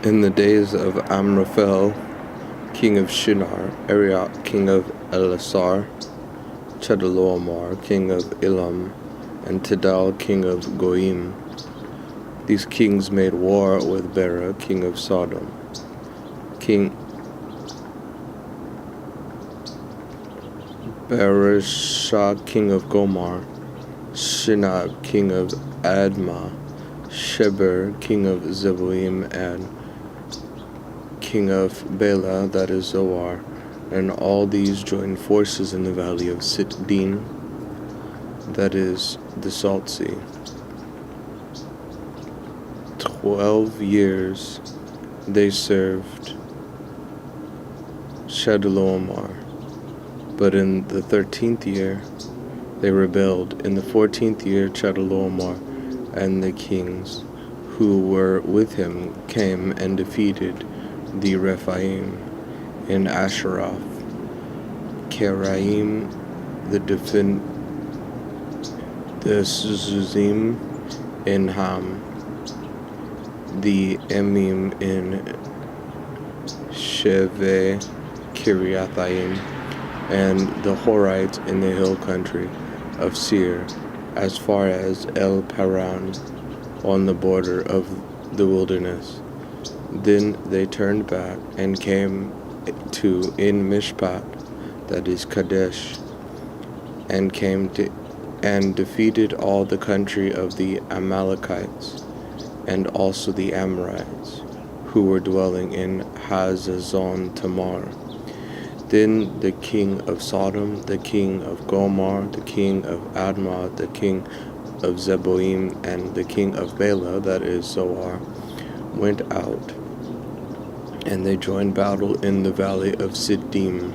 In the days of Amraphel, king of Shinar, Arioch, king of Elasar, Chedorlaomer, king of Elam, and Tidal, king of Goim. These kings made war with Bera, king of Sodom, King Bereshah, king of Gomor, Shinab, king of Admah, Sheber, king of Zeboim, and king of Bela, that is Zoar, and all these joined forces in the valley of Sitdim, that is the Salt Sea. 12 years they served Chedorlaomer, but in the 13th year they rebelled. In the 14th year Chedorlaomer and the kings who were with him came and defeated the Rephaim in Asheroth, Karaim, the Zuzim in Ham, the Emim in Sheve Kiriathaim, and the Horites in the hill country of Seir, as far as El Paran, on the border of the wilderness. Then they turned back and came to En Mishpat, that is Kadesh, and came to and defeated all the country of the Amalekites, and also the Amorites, who were dwelling in Hazazon Tamar. Then the king of Sodom, the king of Gomor, the king of Admah, the king of Zeboim, and the king of Bela, that is Zoar, went out, and they joined battle in the valley of Sitdim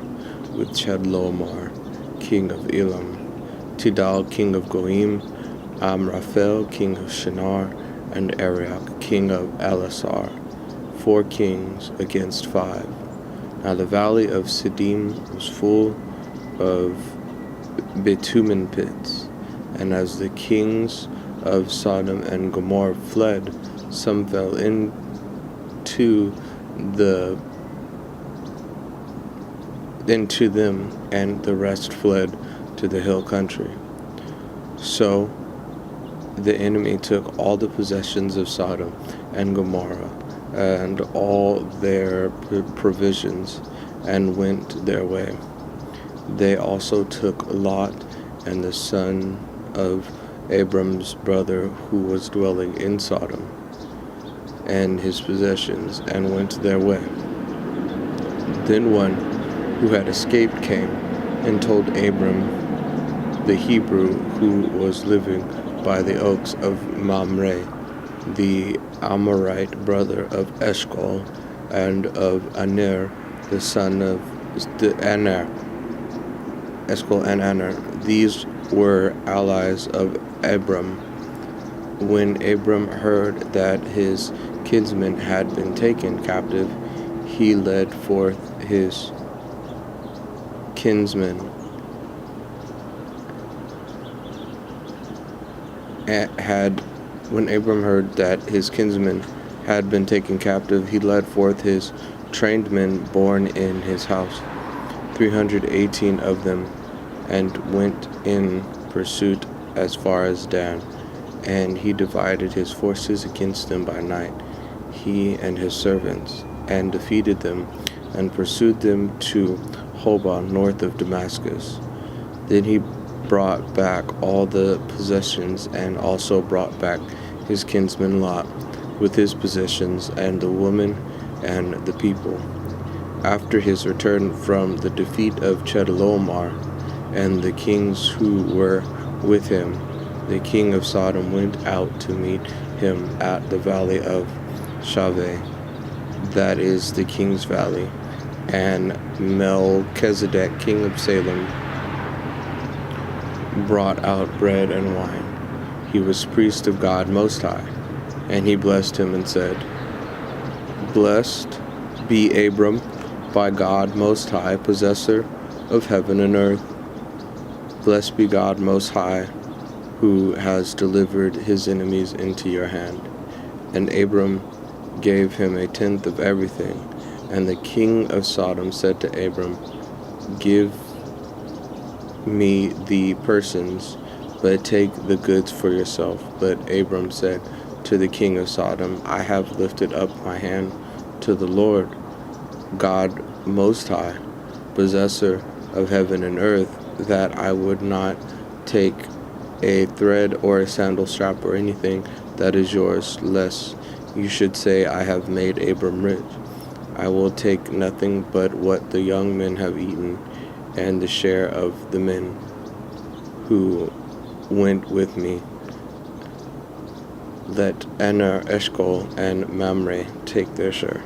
with Chedorlaomer, king of Elam, Tidal, king of Goim, Amraphel, king of Shinar, and Arioch, king of Elasar, 4 kings against 5. Now the valley of Sitdim was full of bitumen pits, and as the kings of Sodom and Gomorrah fled, some fell into them, and the rest fled to the hill country. So the enemy took all the possessions of Sodom and Gomorrah and all their provisions and went their way. They also took Lot and the son of Abram's brother, who was dwelling in Sodom, and his possessions, and went their way. Then one who had escaped came and told Abram the Hebrew, who was living by the oaks of Mamre, the Amorite brother of Eshcol, and of Aner, the son of Aner, Eshcol and Aner. These were allies of Abram. When Abram heard that his kinsmen had been taken captive, he led forth his kinsmen When Abram heard that his kinsmen had been taken captive, he led forth his trained men born in his house, 318 of them, and went in pursuit as far as Dan. And he divided his forces against them by night, he and his servants, and defeated them, and pursued them to Hobah north of Damascus. Then he brought back all the possessions, and also brought back his kinsman Lot with his possessions, and the woman and the people. After his return from the defeat of Chedorlaomer and the kings who were with him, the king of Sodom went out to meet him at the valley of Shaveh, that is the king's valley, and Melchizedek, king of Salem, brought out bread and wine. He was priest of God Most High, and he blessed him and said, "Blessed be Abram by God Most High, possessor of heaven and earth. Blessed be God Most High, who has delivered his enemies into your hand." And Abram gave him a tenth of everything. And the king of Sodom said to Abram, "Give me the persons, but take the goods for yourself." But Abram said to the king of Sodom, "I have lifted up my hand to the Lord, God Most High, possessor of heaven and earth, that I would not take a thread or a sandal strap or anything that is yours, lest you should say, I have made Abram rich. I will take nothing but what the young men have eaten, and the share of the men who went with me. Let Aner, Eshcol, and Mamre take their share."